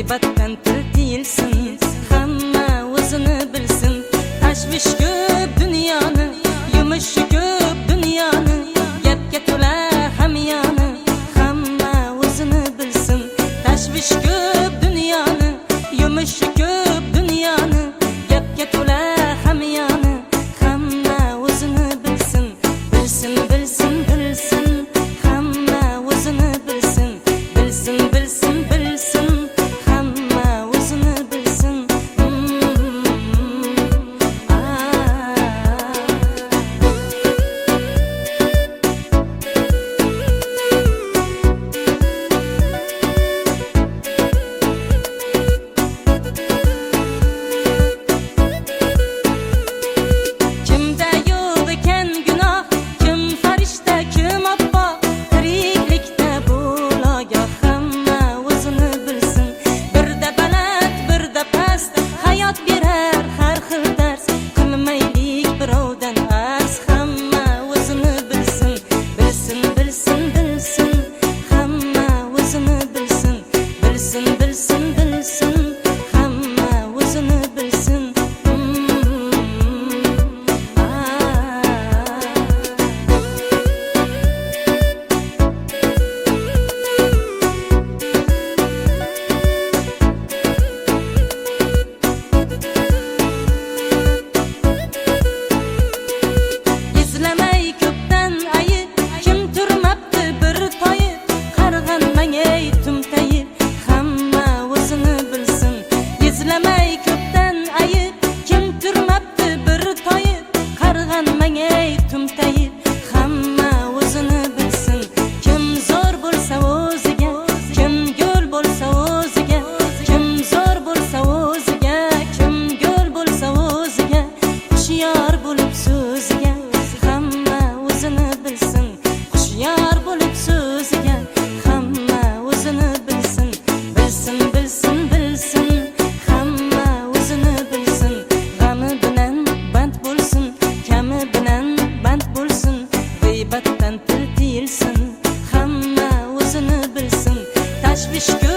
g'iybatdan til tiyilsin, hamma o'zini bilsin. Tashvish ko'p dunyoni, yumushi ko'p dunyoni, gapga to'la hamyoni, hamma o'zini bilsin. Tashvish ko'p dunyoni, yumushi ko'p dunyoni, gapga to'la hamyoni, hamma o'zini bilsin. Bilsin, bilsin, bilsin, hamma o'zini bilsin. Bilsin, bilsin, bilsin, hamma o'zini bilsin. Kimda yo'q ekan gunoh, kim farishta, kim obbo, tiriklikda baloga, hamma o'zini bilsin. Birda baland, birda past, hayot berar har xil dars. Qilmaylik birovdan arz, hamma o'zini bilsin. Bilsin, bilsin, bilsin, hamma o'zini bilsin. Bilsin, bilsin, bilsin, hamma o'zini bilsin. Izlamay ko'pdan ayib, kim turmabdi bir toyib, qarg'anmang ey tumtayib, hamma o'zini bilsin. Izlamay ko'pdan ayib, kim turmabdi bir toyib, qarg'anmang ey tumtayib, hamma o'zini bilsin. Kim zo'r bo'lsa o'ziga, kim go'l bo'lsa o'ziga, kim zo'r bo'lsa o'ziga, kim go'l bo'lsa o'ziga, hushyor bo'lib so'ziga, hamma o'zini bilsin. Hushyor bo'lib so'ziga, hamma o'zini bilsin. Bilsin, bilsin, bilsin, hamma o'zini bilsin. G'ami bilan band bo'lsin, kami bilan band bo'lsin. G'iybatdan til tiyilsin, hamma o'zini bilsin. Tashvish ko'p